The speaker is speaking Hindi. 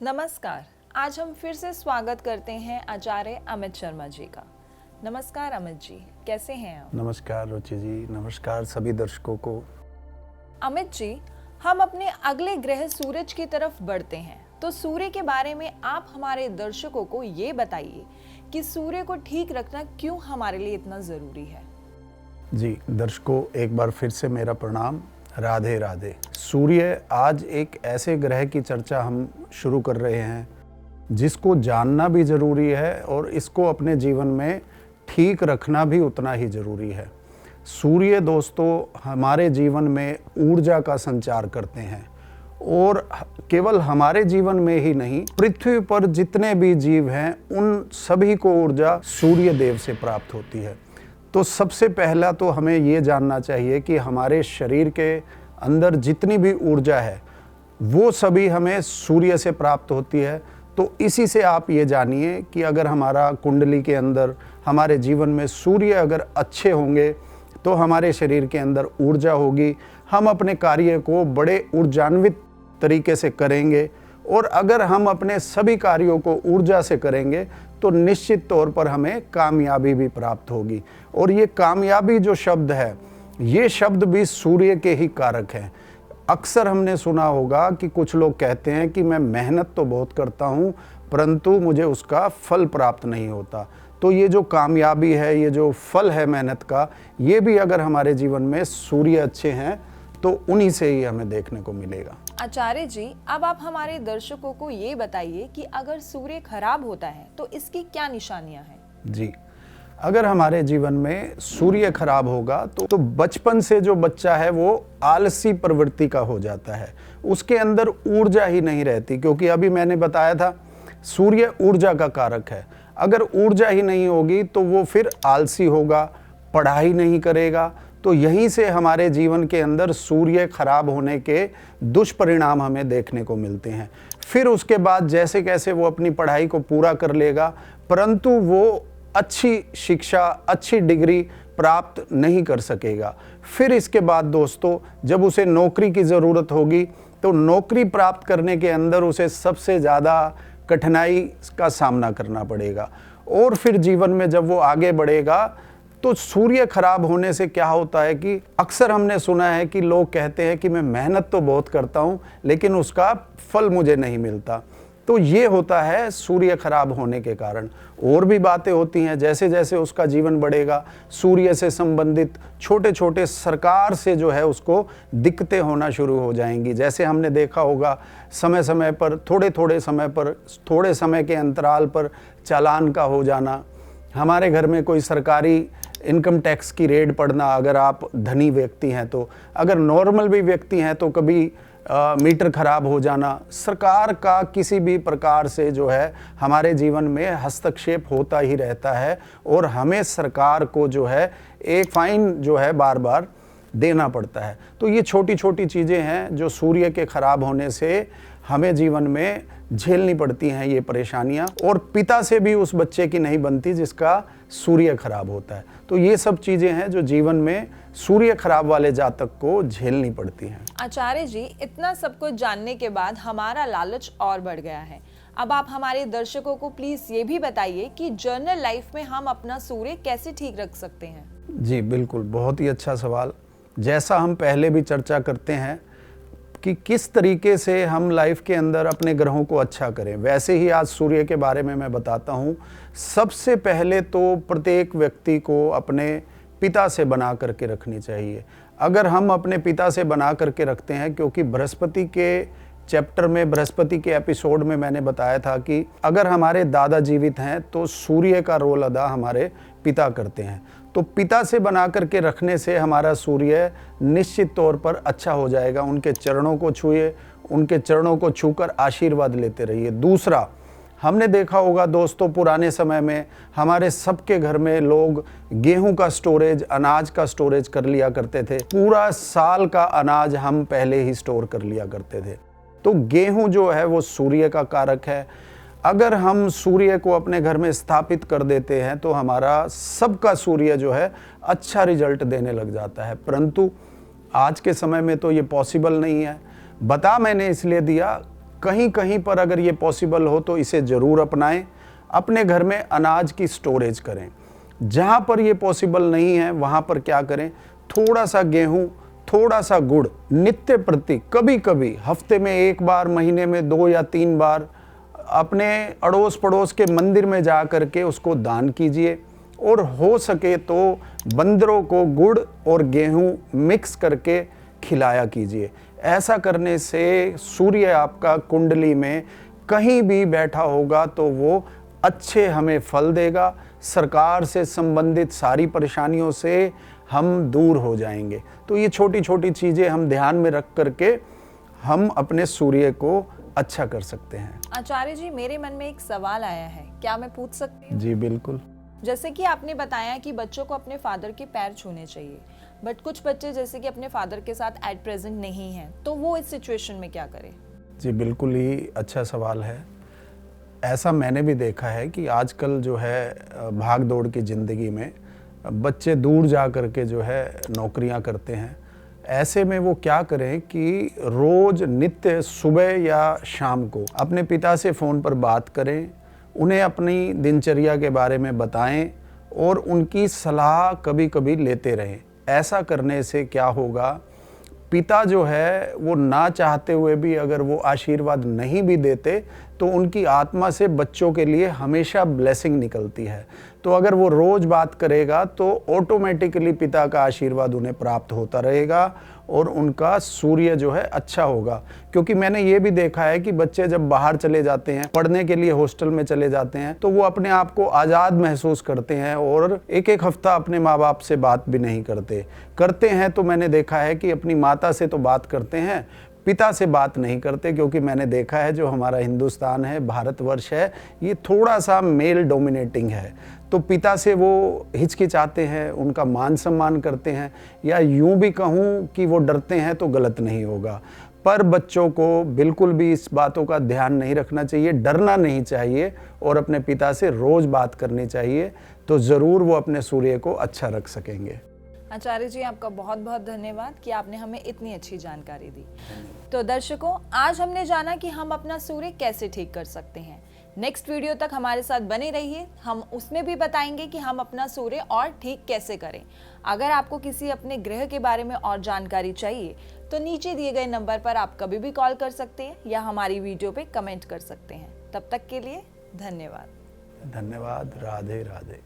नमस्कार। आज हम फिर से स्वागत करते हैं आचार्य अमित शर्मा जी का। नमस्कार अमित जी, कैसे हैं आप? नमस्कार रुचि जी, नमस्कार सभी दर्शकों को। अमित जी, हम अपने अगले ग्रह सूरज की तरफ बढ़ते हैं, तो सूर्य के बारे में आप हमारे दर्शकों को ये बताइए कि सूर्य को ठीक रखना क्यों हमारे लिए इतना जरूरी है। जी दर्शकों, एक बार फिर से मेरा प्रणाम। राधे राधे। सूर्य, आज एक ऐसे ग्रह की चर्चा हम शुरू कर रहे हैं जिसको जानना भी ज़रूरी है और इसको अपने जीवन में ठीक रखना भी उतना ही ज़रूरी है। सूर्य दोस्तों हमारे जीवन में ऊर्जा का संचार करते हैं और केवल हमारे जीवन में ही नहीं, पृथ्वी पर जितने भी जीव हैं उन सभी को ऊर्जा सूर्य देव से प्राप्त होती है। तो सबसे पहला तो हमें ये जानना चाहिए कि हमारे शरीर के अंदर जितनी भी ऊर्जा है वो सभी हमें सूर्य से प्राप्त होती है। तो इसी से आप ये जानिए कि अगर हमारा कुंडली के अंदर, हमारे जीवन में सूर्य अगर अच्छे होंगे तो हमारे शरीर के अंदर ऊर्जा होगी, हम अपने कार्य को बड़े ऊर्जान्वित तरीके से करेंगे। और अगर हम अपने सभी कार्यों को ऊर्जा से करेंगे तो निश्चित तौर पर हमें कामयाबी भी प्राप्त होगी। और ये कामयाबी जो शब्द है, ये शब्द भी सूर्य के ही कारक हैं। अक्सर हमने सुना होगा कि कुछ लोग कहते हैं कि मैं मेहनत तो बहुत करता हूँ परंतु मुझे उसका फल प्राप्त नहीं होता। तो ये जो कामयाबी है, ये जो फल है मेहनत का, ये भी अगर हमारे जीवन में सूर्य अच्छे हैं तो उन्हीं से ही हमें देखने को मिलेगा। आचार्य जी, अब आप हमारे दर्शकों को ये बताइए कि अगर सूर्य खराब होता है तो इसकी क्या निशानियां हैं? जी, अगर हमारे जीवन में सूर्य खराब होगा तो बचपन से जो बच्चा है वो आलसी प्रवृत्ति का हो जाता है, उसके अंदर ऊर्जा ही नहीं रहती। क्योंकि अभी मैंने बताया था सूर्य ऊर्जा का कारक है। अगर ऊर्जा ही नहीं होगी तो वो फिर आलसी होगा, पढ़ाई नहीं करेगा। तो यहीं से हमारे जीवन के अंदर सूर्य खराब होने के दुष्परिणाम हमें देखने को मिलते हैं। फिर उसके बाद जैसे कैसे वो अपनी पढ़ाई को पूरा कर लेगा परंतु वो अच्छी शिक्षा, अच्छी डिग्री प्राप्त नहीं कर सकेगा। फिर इसके बाद दोस्तों जब उसे नौकरी की ज़रूरत होगी तो नौकरी प्राप्त करने के अंदर उसे सबसे ज़्यादा कठिनाई का सामना करना पड़ेगा। और फिर जीवन में जब वो आगे बढ़ेगा तो सूर्य खराब होने से क्या होता है कि अक्सर हमने सुना है कि लोग कहते हैं कि मैं मेहनत तो बहुत करता हूँ लेकिन उसका फल मुझे नहीं मिलता। तो ये होता है सूर्य खराब होने के कारण। और भी बातें होती हैं, जैसे जैसे उसका जीवन बढ़ेगा सूर्य से संबंधित छोटे छोटे सरकार से जो है उसको दिक्कतें होना शुरू हो जाएंगी। जैसे हमने देखा होगा समय समय पर, थोड़े समय के अंतराल पर चालान का हो जाना, हमारे घर में कोई सरकारी इनकम टैक्स की रेड पड़ना, अगर आप धनी व्यक्ति हैं तो, अगर नॉर्मल भी व्यक्ति हैं तो कभी मीटर खराब हो जाना। सरकार का किसी भी प्रकार से जो है हमारे जीवन में हस्तक्षेप होता ही रहता है और हमें सरकार को जो है एक फाइन जो है बार बार देना पड़ता है। तो ये छोटी छोटी चीज़ें हैं जो सूर्य के खराब होने से हमें जीवन में झेलनी पड़ती हैं ये परेशानियां। और पिता से भी उस बच्चे की नहीं बनती जिसका सूर्य खराब होता है। तो ये सब चीज़ें हैं जो जीवन में सूर्य खराब वाले जातक को झेलनी पड़ती हैं। आचार्य जी, इतना सब कुछ जानने के बाद हमारा लालच और बढ़ गया है। अब आप हमारे दर्शकों को प्लीज ये भी बताइए कि जर्नल लाइफ में हम अपना सूर्य कैसे ठीक रख सकते हैं? जी बिल्कुल, बहुत ही अच्छा सवाल। जैसा हम पहले भी चर्चा करते हैं कि किस तरीके से हम लाइफ के अंदर अपने ग्रहों को अच्छा करें, वैसे ही आज सूर्य के बारे में मैं बताता हूँ। सबसे पहले तो प्रत्येक व्यक्ति को अपने पिता से बना करके रखनी चाहिए। अगर हम अपने पिता से बना करके रखते हैं, क्योंकि बृहस्पति के चैप्टर में, बृहस्पति के एपिसोड में मैंने बताया था कि अगर हमारे दादा जीवित हैं तो सूर्य का रोल अदा हमारे पिता करते हैं। तो पिता से बना करके रखने से हमारा सूर्य निश्चित तौर पर अच्छा हो जाएगा। उनके चरणों को छूए, उनके चरणों को छूकर आशीर्वाद लेते रहिए। दूसरा, हमने देखा होगा दोस्तों पुराने समय में हमारे सबके घर में लोग गेहूं का स्टोरेज, अनाज का स्टोरेज कर लिया करते थे। पूरा साल का अनाज हम पहले ही स्टोर कर लिया करते थे। तो गेहूं जो है वो सूर्य का कारक है। अगर हम सूर्य को अपने घर में स्थापित कर देते हैं तो हमारा सबका सूर्य जो है अच्छा रिजल्ट देने लग जाता है। परंतु आज के समय में तो ये पॉसिबल नहीं है। बता मैंने इसलिए दिया कहीं कहीं पर अगर ये पॉसिबल हो तो इसे ज़रूर अपनाएं। अपने घर में अनाज की स्टोरेज करें। जहाँ पर ये पॉसिबल नहीं है वहाँ पर क्या करें, थोड़ा सा गेहूँ, थोड़ा सा गुड़ नित्य प्रति, कभी कभी हफ्ते में 1 बार, महीने में 2 या 3 बार अपने अड़ोस पड़ोस के मंदिर में जा कर के उसको दान कीजिए। और हो सके तो बंदरों को गुड़ और गेहूं मिक्स करके खिलाया कीजिए। ऐसा करने से सूर्य आपका कुंडली में कहीं भी बैठा होगा तो वो अच्छे हमें फल देगा। सरकार से संबंधित सारी परेशानियों से हम दूर हो जाएंगे। तो ये छोटी छोटी चीज़ें हम ध्यान में रख करके हम अपने सूर्य को अच्छा कर सकते हैं। आचार्य जी, मेरे मन में एक सवाल आया है, क्या मैं पूछ सकती हूँ? जी बिल्कुल। जैसे कि आपने बताया कि बच्चों को अपने फादर के पैर छूने चाहिए, बट कुछ बच्चे जैसे कि अपने फादर के साथ एट प्रेजेंट नहीं हैं, तो वो इस सिचुएशन में क्या करें? जी बिल्कुल ही अच्छा सवाल है। ऐसा मैंने भी देखा है कि आजकल जो है भाग दौड़ की ज़िंदगी में बच्चे दूर जा कर के जो है नौकरियां करते हैं। ऐसे में वो क्या करें कि रोज़ नित्य सुबह या शाम को अपने पिता से फ़ोन पर बात करें, उन्हें अपनी दिनचर्या के बारे में बताएं और उनकी सलाह कभी कभी लेते रहें। ऐसा करने से क्या होगा, पिता जो है वो ना चाहते हुए भी अगर वो आशीर्वाद नहीं भी देते तो उनकी आत्मा से बच्चों के लिए हमेशा ब्लेसिंग निकलती है। तो अगर वो रोज़ बात करेगा तो ऑटोमेटिकली पिता का आशीर्वाद उन्हें प्राप्त होता रहेगा और उनका सूर्य जो है अच्छा होगा। क्योंकि मैंने ये भी देखा है कि बच्चे जब बाहर चले जाते हैं, पढ़ने के लिए हॉस्टल में चले जाते हैं, तो वो अपने आप को आज़ाद महसूस करते हैं और एक एक हफ्ता अपने माँ बाप से बात भी नहीं करते हैं। तो मैंने देखा है कि अपनी माता से तो बात करते हैं, पिता से बात नहीं करते। क्योंकि मैंने देखा है जो हमारा हिंदुस्तान है, भारतवर्ष है, ये थोड़ा सा मेल डोमिनेटिंग है। तो पिता से वो हिचकिचाते हैं, उनका मान सम्मान करते हैं, या यूं भी कहूँ कि वो डरते हैं तो गलत नहीं होगा। पर बच्चों को बिल्कुल भी इस बातों का ध्यान नहीं रखना चाहिए, डरना नहीं चाहिए और अपने पिता से रोज़ बात करनी चाहिए। तो ज़रूर वो अपने सूर्य को अच्छा रख सकेंगे। आचार्य जी, आपका बहुत बहुत धन्यवाद कि आपने हमें इतनी अच्छी जानकारी दी। तो दर्शकों, आज हमने जाना कि हम अपना सूर्य कैसे ठीक कर सकते हैं। नेक्स्ट वीडियो तक हमारे साथ बने रहिए, हम उसमें भी बताएंगे कि हम अपना सूर्य और ठीक कैसे करें। अगर आपको किसी अपने ग्रह के बारे में और जानकारी चाहिए तो नीचे दिए गए नंबर पर आप कभी भी कॉल कर सकते हैं या हमारी वीडियो पे कमेंट कर सकते हैं। तब तक के लिए धन्यवाद। धन्यवाद। राधे राधे।